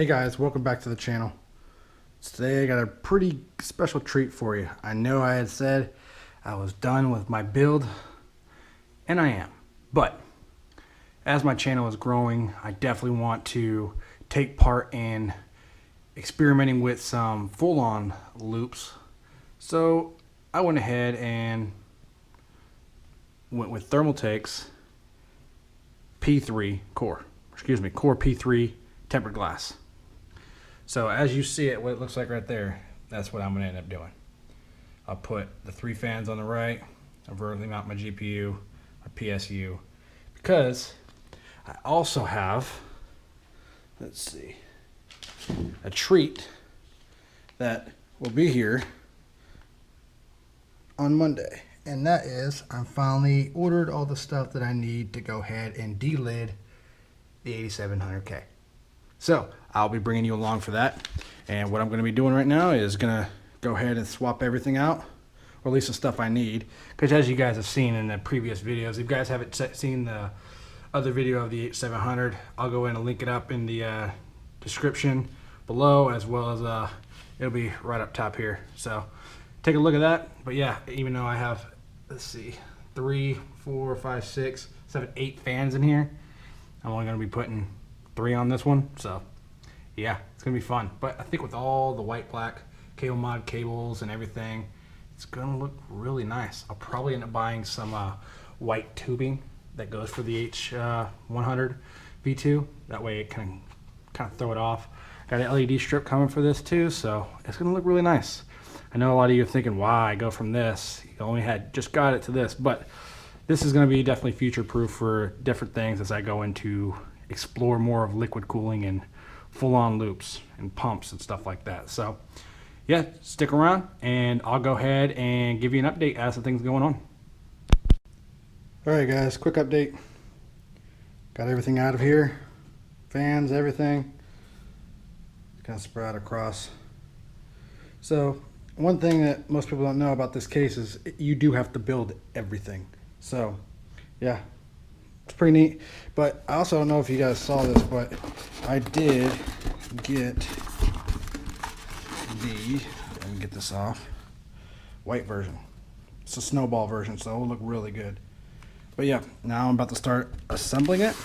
Hey guys, welcome back to the channel. Today I got a pretty special treat for you. I know I had said I was done with my build, and I am. But as my channel is growing, I definitely want to take part in experimenting with some full-on loops. So I went ahead and went with Thermaltake's P3 core. Core P3 tempered glass. So as you see it, what it looks like right there, that's what I'm going to end up doing. I'll put the 3 fans on the right. I'll vertically mount my GPU, my PSU, because I also have, let's see, a treat that will be here on Monday. And that is, I finally ordered all the stuff that I need to go ahead and delid the 8700K. So I'll be bringing you along for that. And what I'm going to be doing right now is going to go ahead and swap everything out, or at least the stuff I need. Because as you guys have seen in the previous videos, if you guys haven't seen the other video of the 8700, I'll go in and link it up in the description below, as well as it'll be right up top here. So take a look at that. But yeah, even though I have, let's see, 3, 4, 5, 6, 7, 8 fans in here, I'm only going to be putting 3 on this one. So yeah, it's gonna be fun. But I think with all the white black cable mod cables and everything, it's gonna look really nice. I'll probably end up buying some white tubing that goes for the H100 V2. That way it can kind of throw it off. Got an LED strip coming for this too, so it's gonna look really nice. I know a lot of you are thinking, why go from this? You only had just got it to this, but this is gonna be definitely future proof for different things as I go into explore more of liquid cooling and full-on loops and pumps and stuff like that. So yeah, stick around and I'll go ahead and give you an update as the things going on. Alright guys, quick update. Got everything out of here. Fans, everything. Kind of spread across. So one thing that most people don't know about this case is you do have to build everything. So yeah, it's pretty neat. But I also don't know if you guys saw this, but I did get the, let me get this off, white version. It's a snowball version, so it will look really good. But yeah, now I'm about to start assembling it,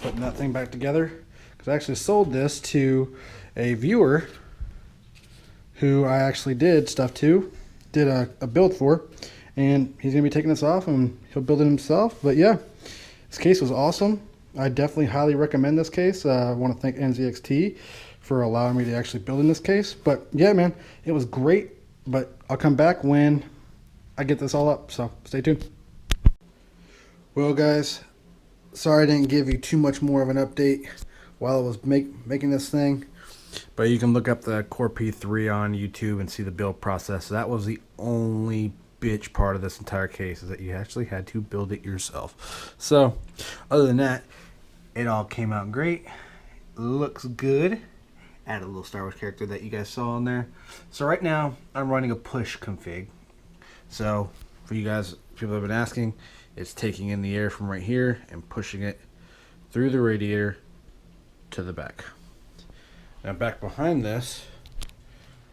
putting that thing back together, because I actually sold this to a viewer who I actually did stuff to, did a build for, and he's going to be taking this off and he'll build it himself. But yeah, this case was awesome. I definitely highly recommend this case. I want to thank NZXT for allowing me to actually build in this case. But yeah, man, it was great. But I'll come back when I get this all up, so stay tuned. Well guys, sorry I didn't give you too much more of an update while I was making this thing. But you can look up the Core P3 on YouTube and see the build process. So that was the only bitch part of this entire case, is that you actually had to build it yourself. So other than that, it all came out great. Looks good. Add a little Star Wars character that you guys saw in there. So right now I'm running a push config. So for you guys, people have been asking, it's taking in the air from right here and pushing it through the radiator to the back. Now back behind this,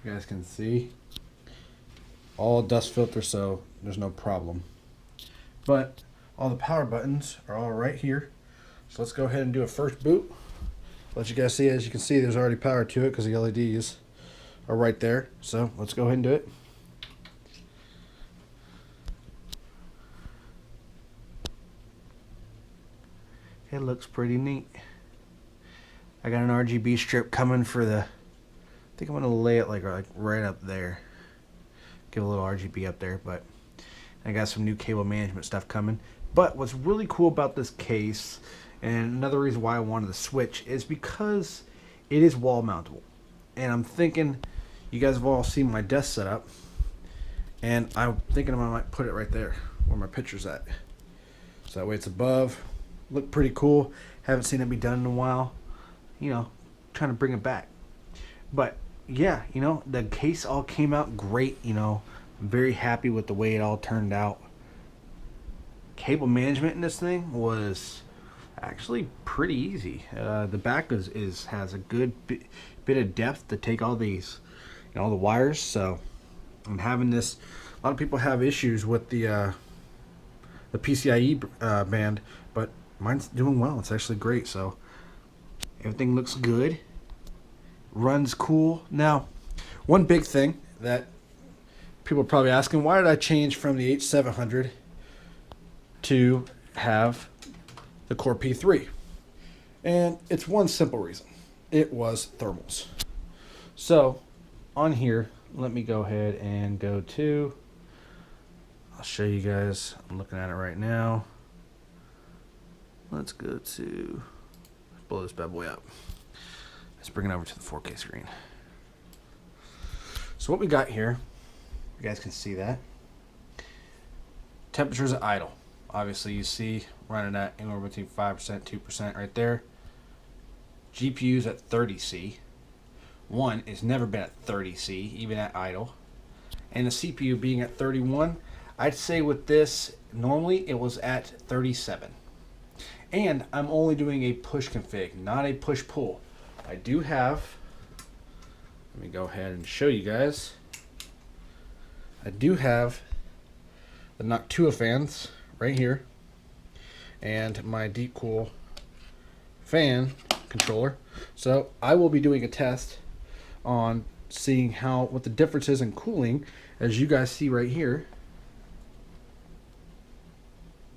you guys can see all dust filter, so there's no problem. But all the power buttons are all right here. So let's go ahead and do a first boot. Let you guys see. As you can see, there's already power to it because the LEDs are right there. So let's go ahead and do it. It looks pretty neat. I got an RGB strip coming for the, I think I'm gonna lay it like right up there. Give a little RGB up there, but I got some new cable management stuff coming. But what's really cool about this case, and another reason why I wanted to switch, is because it is wall mountable. And I'm thinking, you guys have all seen my desk setup, and I'm thinking I might put it right there where my picture's at. So that way it's above. Look pretty cool. Haven't seen it be done in a while. You know, trying to bring it back. But yeah, you know, the case all came out great. You know, I'm very happy with the way it all turned out. Cable management in this thing was actually pretty easy. The back has a good bit of depth to take all these, all the wires. So I'm having this. A lot of people have issues with the PCIe band, but mine's doing well. It's actually great. So everything looks good, runs cool. Now, one big thing that people are probably asking, why did I change from the H700 to have the Core P3? And it's one simple reason. It was thermals. So on here, let me go ahead and go to, I'll show you guys, I'm looking at it right now. Let's go to, blow this bad boy up. Let's bring it over to the 4K screen. So what we got here, you guys can see that. Temperatures at idle. Obviously you see running at anywhere between 5%, 2% right there. GPU's at 30C. One is never been at 30C, even at idle. And the CPU being at 31, I'd say with this, normally it was at 37. And I'm only doing a push config, not a push pull. I do have, let me go ahead and show you guys. I do have the Noctua fans right here and my deep cool fan controller. So I will be doing a test on seeing what the difference is in cooling, as you guys see right here.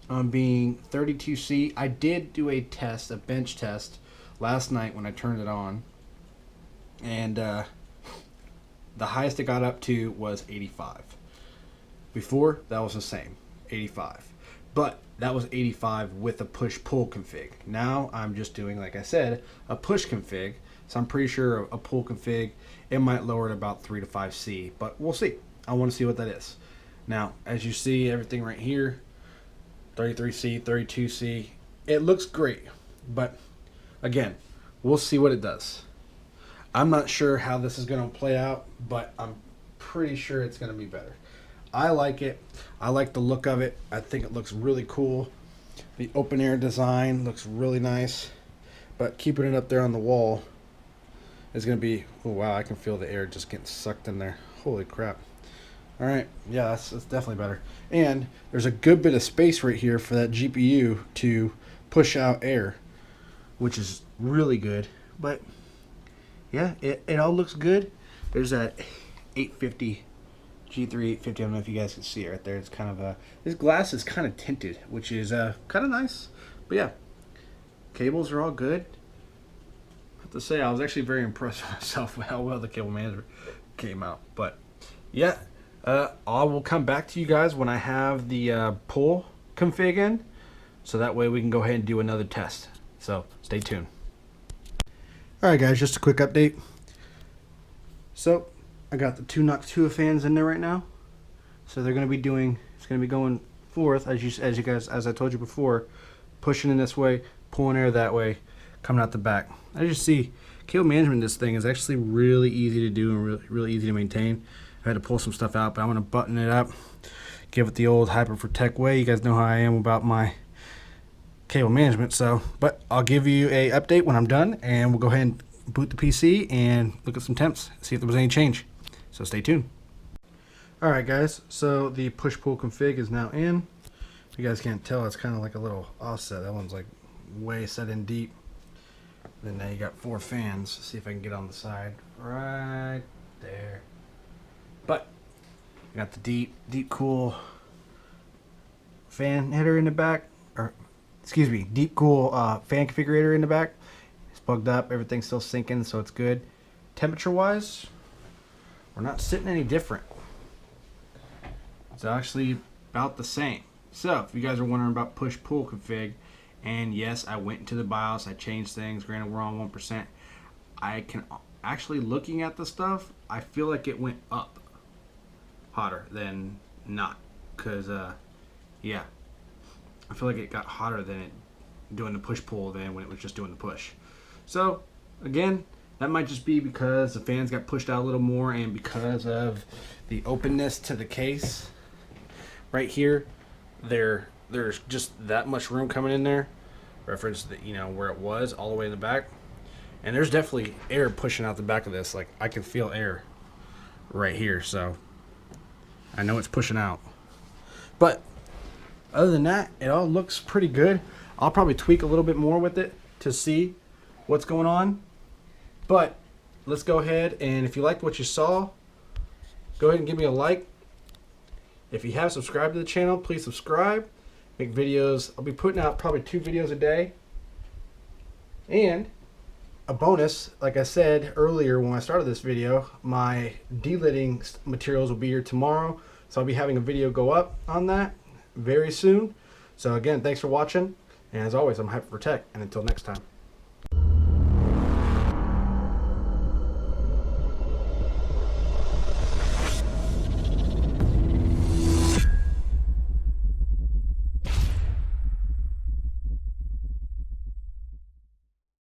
On being 32C, I did do a test, a bench test, last night when I turned it on, and the highest it got up to was 85. Before, that was the same, 85. But that was 85 with a push-pull config. Now I'm just doing, like I said, a push config. So I'm pretty sure a pull config, it might lower it about 3 to 5C, but we'll see. I want to see what that is. Now, as you see, everything right here, 33C, 32C, it looks great. But again, we'll see what it does. I'm not sure how this is going to play out, but I'm pretty sure it's going to be better. I like it. I like the look of it. I think it looks really cool. The open air design looks really nice, but keeping it up there on the wall is going to be, oh wow, I can feel the air just getting sucked in there. Holy crap. All right, yeah, that's definitely better. And there's a good bit of space right here for that GPU to push out air, which is really good. But yeah, it all looks good. There's that 850 G3 850. I don't know if you guys can see it right there. It's kind of this glass is kind of tinted, which is kind of nice. But yeah, cables are all good. I have to say, I was actually very impressed with myself with how well the cable management came out. But yeah, I will come back to you guys when I have the pull config in, so that way we can go ahead and do another test. So stay tuned. All right, guys, just a quick update. So I got the two Noctua fans in there right now. So they're going to be doing, it's going to be going forth as I told you before, pushing in this way, pulling air that way, coming out the back. As you see, cable management in this thing is actually really easy to do and really easy to maintain. I had to pull some stuff out, but I'm going to button it up, give it the old HyperProtect way. You guys know how I am about my cable management. So, but I'll give you a update when I'm done, and we'll go ahead and boot the PC and look at some temps, see if there was any change. So stay tuned. All right, guys. So the push-pull config is now in. If you guys can't tell, it's kind of like a little offset. That one's like way set in deep. Then now you got 4 fans. See if I can get on the side right there. But you got the deep cool fan header in the back, or excuse me, deep cool fan configurator in the back. It's plugged up, everything's still syncing, so it's good. Temperature wise, we're not sitting any different. It's actually about the same. So if you guys are wondering about push pull config, and yes, I went into the BIOS, I changed things, granted we're on 1%. I can actually, looking at the stuff, I feel like it went up hotter than not, because yeah, I feel like it got hotter than it doing the push pull than when it was just doing the push. So again, that might just be because the fans got pushed out a little more, and because of the openness to the case right here, there's just that much room coming in there. reference that, you know, where it was all the way in the back. And there's definitely air pushing out the back of this. Like, I can feel air right here, so I know it's pushing out. But other than that, it all looks pretty good. I'll probably tweak a little bit more with it to see what's going on. But let's go ahead, and if you liked what you saw, go ahead and give me a like. If you have subscribed to the channel, please subscribe. Make videos. I'll be putting out probably 2 videos a day. And a bonus, like I said earlier when I started this video, my delidding materials will be here tomorrow. So I'll be having a video go up on that very soon. So again, thanks for watching. And as always, I'm Hyper for Tech. And until next time.